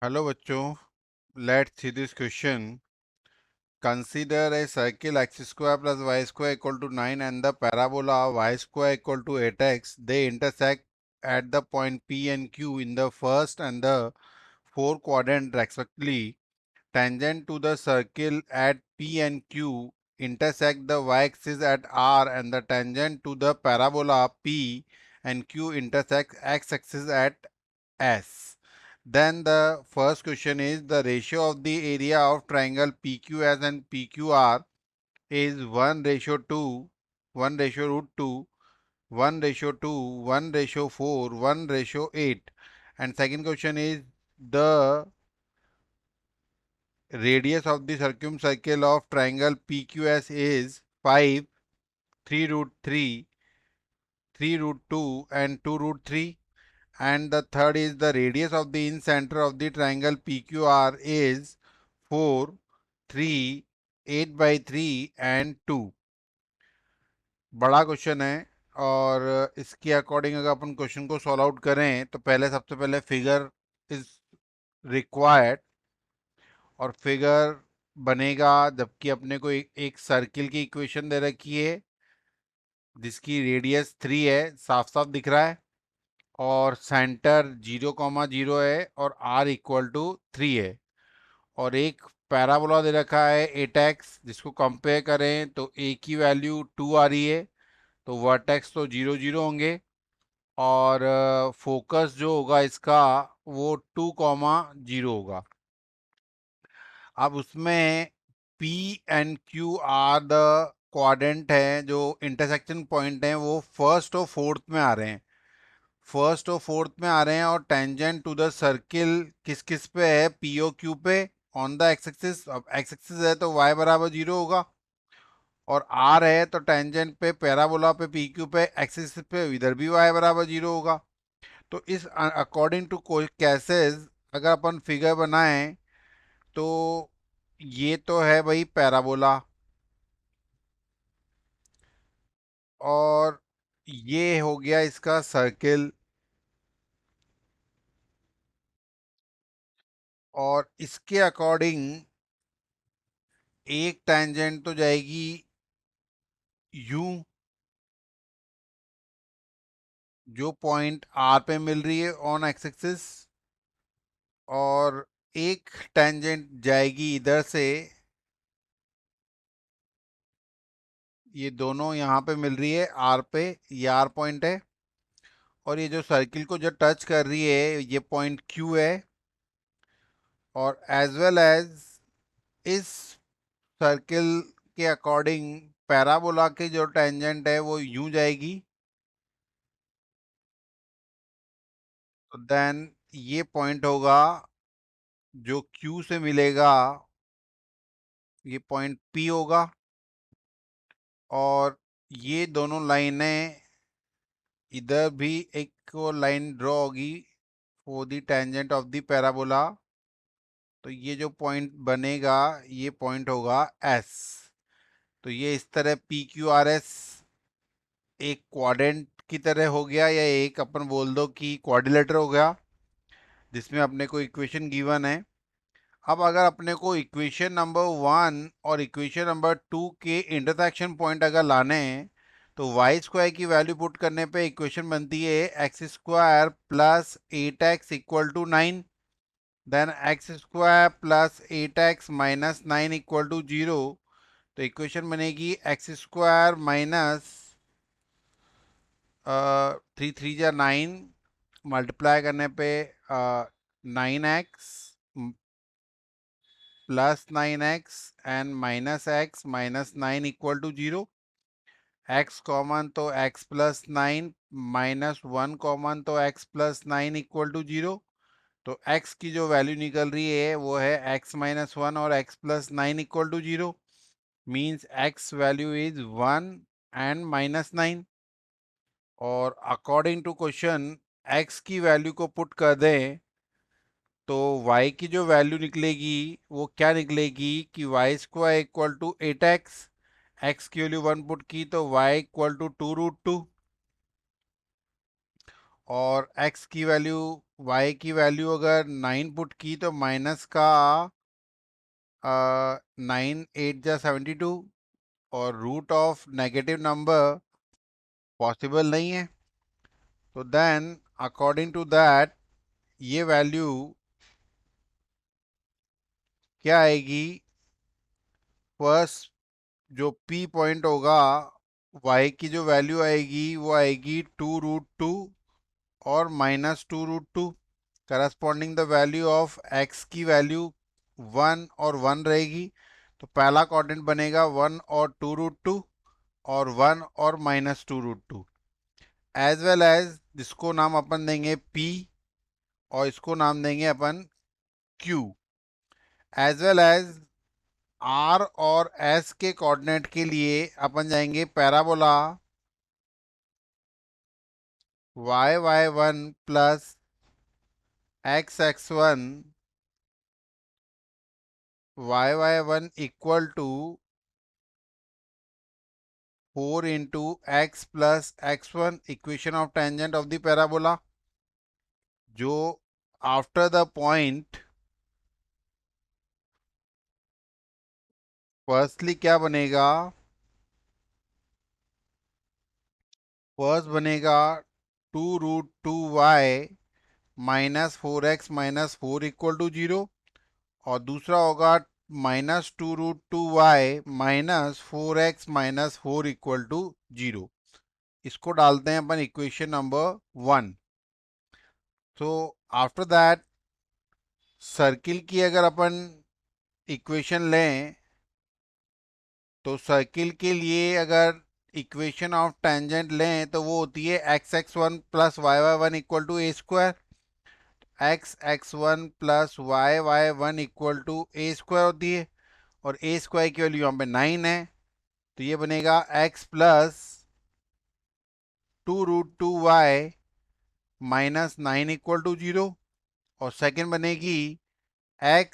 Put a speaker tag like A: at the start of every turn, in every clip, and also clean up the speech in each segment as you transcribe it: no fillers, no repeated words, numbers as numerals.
A: Hello बच्चों, let's see this question. Consider a circle x square plus y square equal to 9 and the parabola y square equal to 8x. They intersect at the point P and Q in the first and the fourth quadrant respectively. Tangent to the circle at P and Q intersect the y-axis at R, and the tangent to the parabola P and Q intersect x-axis at S. Then the first question is the ratio of the area of triangle PQS and PQR is 1 ratio 2, 1 ratio root 2, 1 ratio 2, 1 ratio 4, 1 ratio 8. And second question is the radius of the circumcircle of triangle PQS is 5, 3 root 3, 3 root 2 and 2 root 3. And the third is the radius of the incenter of the triangle PQR is 4, 3, 8 by 3 and 2. बड़ा question है और इसके according अगर अपन question को solve out करें तो पहले सबसे पहले फिगर इज रिक्वायर्ड, और फिगर बनेगा जबकि अपने को एक सर्किल की इक्वेशन दे रखी है जिसकी रेडियस 3 है, साफ साफ दिख रहा है, और सेंटर 0,0 है और r इक्वल टू 3 है, और एक पैराबोला दे रखा है 8x जिसको कंपेयर करें तो a की वैल्यू 2 आ रही है, तो वर्टेक्स तो 0 0 होंगे, और फोकस जो होगा इसका वो 2,0 होगा. अब उसमें P and Q are the quadrant है, जो इंटरसेक्शन पॉइंट हैं वो फर्स्ट और फोर्थ में आ रहे हैं, फर्स्ट और फोर्थ में आ रहे हैं, और टेंजेंट टू द सर्किल किस किस पे है, पी ओ क्यू पे ऑन द एक्स एक्सिस. अब एक्स एक्सिस है तो y बराबर 0 होगा, और r है तो टेंजेंट पे पैराबोला पे पी क्यू पे एक्स एक्सिस पे इधर भी y बराबर 0 होगा. तो इस अकॉर्डिंग टू केसेस अगर अपन फिगर बनाएं तो ये तो है भाई पैराबोला, और ये हो गया इसका सर्किल, और इसके अकॉर्डिंग एक टेंजेंट तो जाएगी यू, जो पॉइंट आर पे मिल रही है ऑन एक्स एक्सिस, और एक टेंजेंट जाएगी इधर से, ये दोनों यहाँ पे मिल रही है आर पे, ये आर पॉइंट है, और ये जो सर्किल को जो टच कर रही है ये पॉइंट क्यू है, और एज वेल एज इस सर्किल के अकॉर्डिंग पैराबोला की जो टेंजेंट है वो यूं जाएगी, तो देन ये पॉइंट होगा जो Q से मिलेगा, ये पॉइंट P होगा, और ये दोनों लाइनें इधर भी एक लाइन ड्रॉ होगी for the tangent of the parabola, तो ये जो पॉइंट बनेगा ये पॉइंट होगा S. तो ये इस तरह PQRS एक क्वाड्रेंट की तरह हो गया, या एक अपन बोल दो कि क्वाड्रिलेटर हो गया जिसमें अपने को इक्वेशन गिवन है. अब अगर अपने को इक्वेशन नंबर 1 और इक्वेशन नंबर 2 के इंटरसेक्शन पॉइंट अगर लाने हैं तो वाई स्क्वायर की वैल्यू पुट करने पे इक्वेशन बनती है x square plus 8x equal to 9, then x square plus 8x minus 9 equal to 0. तो इक्वेशन बनेगी एक्स स्क्वायर माइनस 3 3 जा 9, मल्टीप्लाई करने पे 9x plus 9x and minus x minus 9 equal to 0. x common तो x plus 9 minus 1 common तो x plus 9 equal to 0. तो x की जो वैल्यू निकल रही है वो है x माइनस 1 और x plus 9 equal to 0, means x value is 1 and minus 9. और अकॉर्डिंग टू क्वेश्चन x की वैल्यू को पुट कर दें तो y की जो वैल्यू निकलेगी वो क्या निकलेगी कि y square equal to 8x, x की वैल्यू 1 पुट की तो y इक्वल टू 2 रूट 2, और x की वैल्यू y की वैल्यू अगर 9 पुट की तो माइनस का 9 8 जा 72 और root of negative number possible नहीं है। तो देन अकॉर्डिंग टू दैट ये वैल्यू क्या आएगी? फर्स्ट जो p पॉइंट होगा, y की जो वैल्यू आएगी वो आएगी 2√2 और -2√2। Corresponding the value of x की वैल्यू 1 और 1 रहेगी। तो पहला कोऑर्डिनेट बनेगा 1 और 2√2 और 1 और -2√2, एज वेल एज जिसको नाम अपन देंगे p और इसको नाम देंगे अपन q, as well as r और s के कोऑर्डिनेट के लिए अपन जाएंगे parabola y1 plus x1 y1 equal to 4 into x plus x1, equation of tangent of the parabola, जो after the point फर्स्टली क्या बनेगा? फर्स्ट बनेगा 2√2y -4x -4 = 0, और दूसरा होगा -2√2y -4x -4 = 0। इसको डालते हैं अपन इक्वेशन नंबर 1। तो आफ्टर दैट सर्किल की अगर अपन इक्वेशन लें तो सर्किल के लिए अगर इक्वेशन ऑफ टेंजेंट लें तो वो होती है x(x1) plus y(y1) equal to a²। x(x1) plus y(y1) equal to a² होती है, और a² की वैल्यू यहाँ पे 9 है। तो ये बनेगा x plus 2√2y -9 equal to 0, और सेकेंड बनेगी x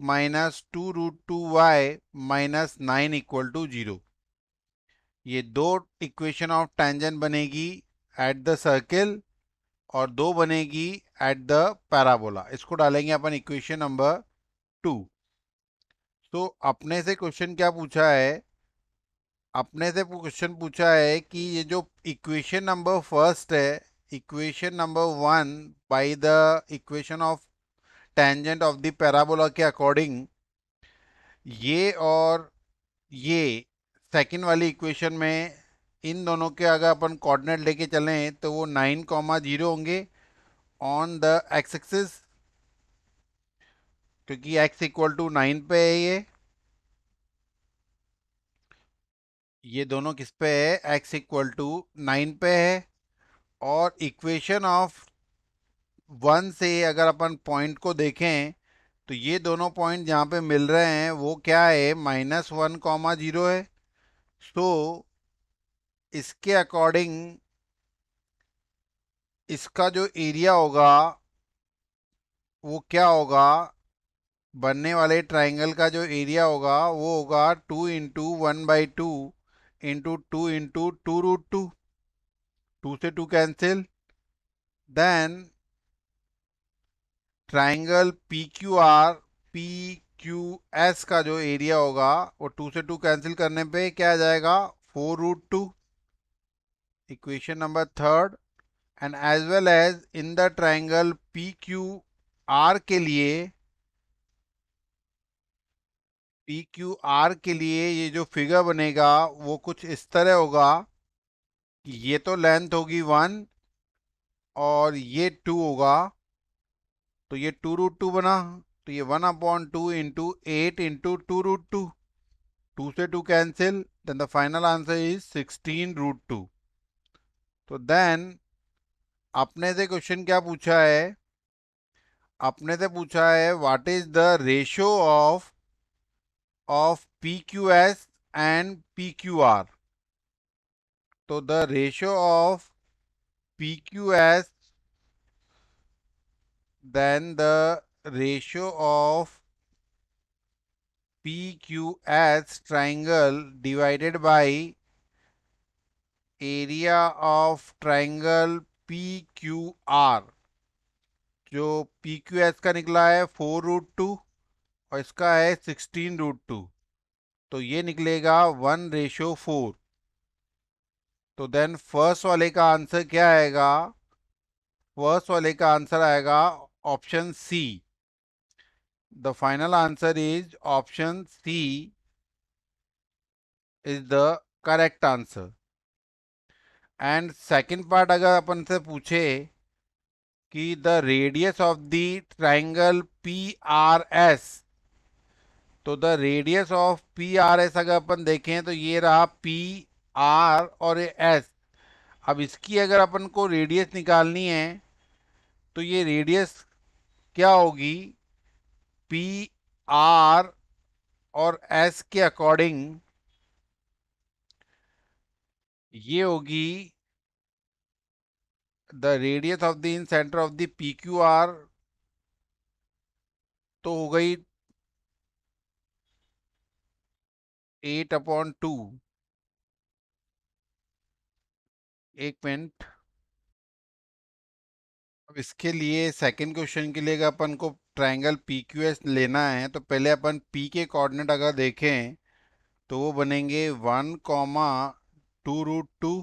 A: minus 2√2y -9 equal to 0। ये दो इक्वेशन ऑफ टेंजेंट बनेगी एट द सर्किल और दो बनेगी एट द पैराबोला। इसको डालेंगे अपन इक्वेशन नंबर 2। तो अपने से क्वेश्चन क्या पूछा है? अपने से क्वेश्चन पूछा है कि ये जो इक्वेशन नंबर फर्स्ट है, equation number 1 by the equation of tangent of the parabola के अकॉर्डिंग, ये और ये सेकंड वाली इक्वेशन में इन दोनों के अगर अपन कोऑर्डिनेट लेके चलें तो वो 9, 0 होंगे ऑन द एक्स एक्सिस, क्योंकि x इक्वल टू 9 पे है ये दोनों किस पे है? x इक्वल टू 9 पे है। और इक्वेशन ऑफ 1 से अगर अपन पॉइंट को देखें तो ये दोनों पॉइंट जहाँ पे मिल रहे हैं वो क्या है? -1, 0 है। सो इसके अकॉर्डिंग इसका जो एरिया होगा वो क्या होगा? बनने वाले ट्राइंगल का जो एरिया होगा वो होगा 2 × 1/2 इंटू 2 × 2√2। 2 से 2 cancel. Then triangle P Q S का जो एरिया होगा वो 2 से 2 कैंसिल करने पे क्या आ जाएगा? 4√2। Equation number third. And as well as in the triangle P Q R के लिए, ये जो फिगर बनेगा वो कुछ इस तरह होगा कि ये तो लेंथ होगी 1 और ये 2 होगा, तो ये 2√2 बना। तो ये 1/2 इंटू 8 इंटू 2√2। 2 से 2 cancel, then the final answer is 16√2। तो देन अपने से क्वेश्चन क्या पूछा है? अपने से पूछा है what is the ratio of P Q S and P Q R. तो the ratio of P Q S, then the ratio of PQS triangle divided by area of triangle PQR जो P Q S का निकला है 4√2 और इसका है 16√2, तो ये निकलेगा 1:4। तो देन फर्स्ट वाले का आंसर क्या आएगा? फर्स्ट वाले का आंसर आएगा option C. The final answer is option C is the correct answer. And second part अगर अपन से पूछे कि the radius of the triangle P R S, तो the radius of P R S अगर अपन देखें तो ये रहा पी आर और एस। अब इसकी अगर अपन को रेडियस निकालनी है तो ये रेडियस क्या होगी? पी आर और एस के अकॉर्डिंग ये होगी the radius of the in centre of the P Q R, तो हो गई 8/2। एक मिनट। अब इसके लिए सेकंड क्वेश्चन के लिए अगर अपन को ट्रायंगल पी क्यू एस लेना है तो पहले अपन पी के कोऑर्डिनेट अगर देखें तो वो बनेंगे 1, 2√2।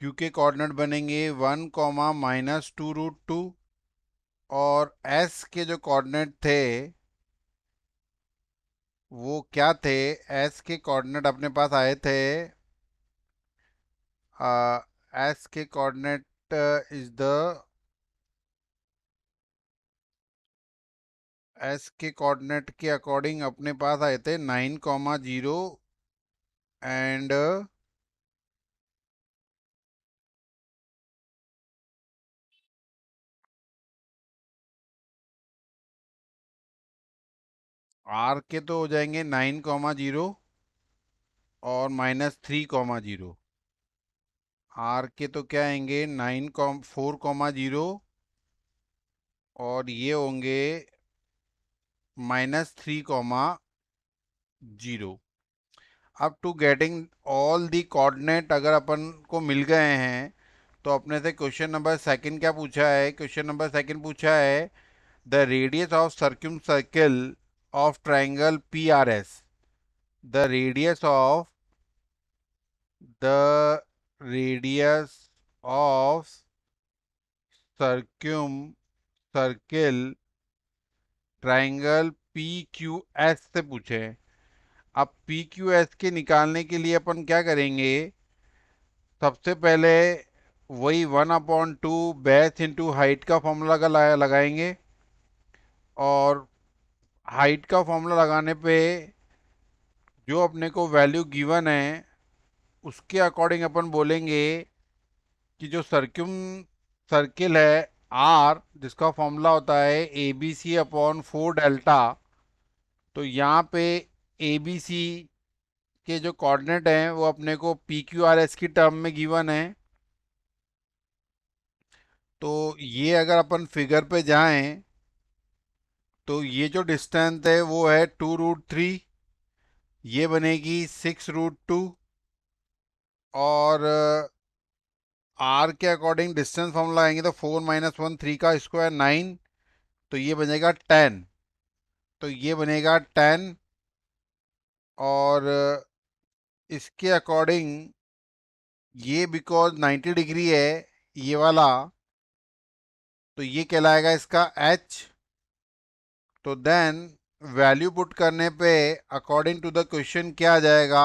A: क्यू के कोऑर्डिनेट बनेंगे 1, -2√2। और एस के जो कोऑर्डिनेट थे वो क्या थे? एस के कोऑर्डिनेट अपने पास आए थे, एस के कोऑर्डिनेट इज द एस के कोऑर्डिनेट के अकॉर्डिंग अपने पास आए थे 9, 0 एंड आर के तो हो जाएंगे 9, 0 और -3, 0। आर के तो क्या आएंगे 4, 0 और ये होंगे -3, 0। अब to getting all the coordinate अगर अपन को मिल गए हैं तो अपने से क्वेश्चन नंबर सेकंड क्या पूछा है? क्वेश्चन नंबर सेकंड पूछा है the radius of circumcircle of triangle P R S. The radius of the radius of circumcircle triangle P Q S से पूछे हैं। अब पी क्यू एस के निकालने के लिए अपन क्या करेंगे? सबसे पहले वही 1/2 बेस इंटू हाइट का फॉर्मूला लगाएंगे। और हाइट का फॉर्मूला लगाने पे जो अपने को वैल्यू गिवन है उसके अकॉर्डिंग अपन बोलेंगे कि जो सर्किल है आर, जिसका फॉर्मूला होता है ABC/4 डेल्टा, तो यहाँ पे ABC के जो कोऑर्डिनेट हैं वो अपने को PQRS की टर्म में गिवन है। तो ये अगर अपन फिगर पे जाएं तो ये जो डिस्टेंस है वो है 2√3, ये बनेगी 6√2। और आर के अकॉर्डिंग डिस्टेंस फॉर्मूला लगाएंगे तो 4 - 1 3 का स्क्वायर 9, तो ये बनेगा 10। तो ये बनेगा 10। और इसके अकॉर्डिंग ये बिकॉज 90 डिग्री है ये वाला, तो ये कहलाएगा इसका एच। तो देन वैल्यू पुट करने पे अकॉर्डिंग टू द क्वेश्चन क्या आ जाएगा?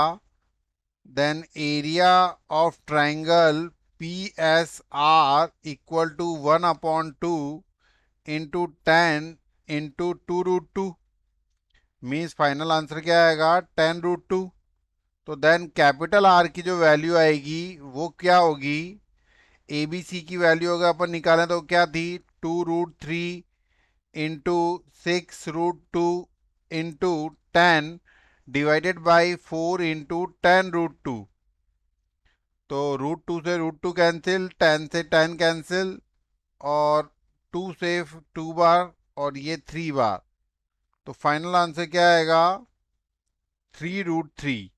A: Then area of triangle P S R equal to 1/2 into 10 into 2√2। Means final answer क्या आएगा? 10√2। तो देन कैपिटल आर की जो वैल्यू आएगी वो क्या होगी? ए बी सी की वैल्यू अगर अपन निकालें तो क्या थी? 2√3 into 6√2 into 10 divided by 4 into 10√2। तो √2 से √2 कैंसिल, 10 से 10 कैंसिल, और 2 से 2 बार, और ये 3 बार। तो फाइनल आंसर क्या आएगा? 3√3।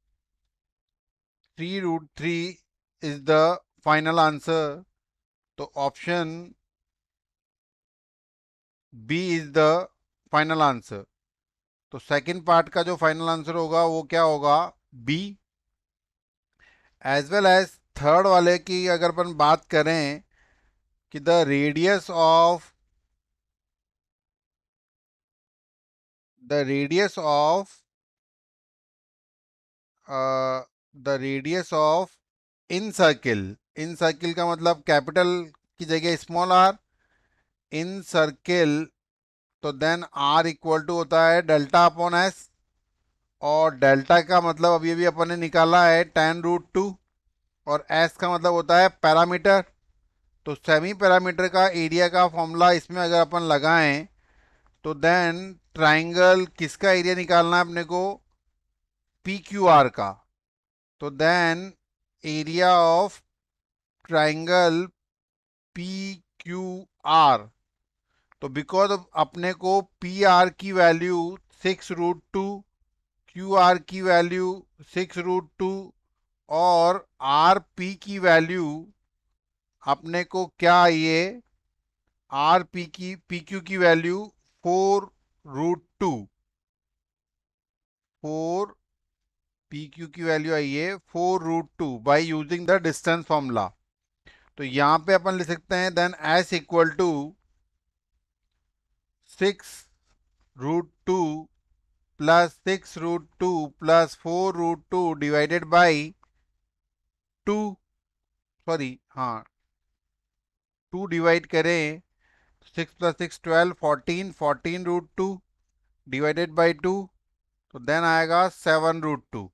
A: 3√3 इज द फाइनल आंसर। तो option B is the final answer. तो सेकंड पार्ट का जो फाइनल आंसर होगा वो क्या होगा, B. As well as third वाले की अगर अपन बात करें कि the radius of in circle का मतलब कैपिटल की जगह स्मॉल आर, इन सर्किल, तो देन आर इक्वल टू होता है डेल्टा अपॉन एस। और डेल्टा का मतलब अभी अभी अपन ने निकाला है 10√2, और एस का मतलब होता है पैरामीटर। तो सेमी पैरामीटर का एरिया का फॉर्मूला इसमें अगर अपन लगाएं तो देन ट्राइंगल किसका एरिया निकालना है अपने को, पी क्यू आर का। तो then area of triangle P Q R, तो बिकॉज अपने को पी आर की वैल्यू 6√2, क्यू आर की वैल्यू 6√2, और आर पी की वैल्यू अपने को क्या आई है, आर पी क्यू की वैल्यू 4√2, 4 पी क्यू की वैल्यू आई है 4√2 by using the distance formula. तो यहाँ पे अपन लिख सकते हैं then S equal to 6√2 plus 6√2 plus 4√2 divided by 2, sorry हाँ 2 डिवाइड करें, 6 + 6 = 12, 14√2 डिवाइडेड बाई 2, तो देन आएगा 7√2।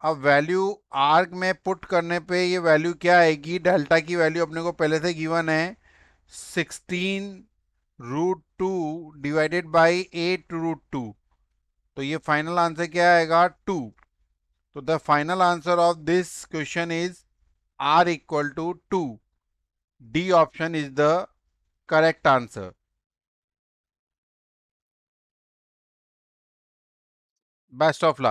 A: अब वैल्यू आर्क में पुट करने पे ये वैल्यू क्या आएगी, डेल्टा की वैल्यू अपने को पहले से गिवन है 16√2 डिवाइडेड बाई 8√2। तो ये फाइनल आंसर क्या आएगा, 2। तो the final answer of this question is R equal to 2। D option is the correct answer. Best of luck.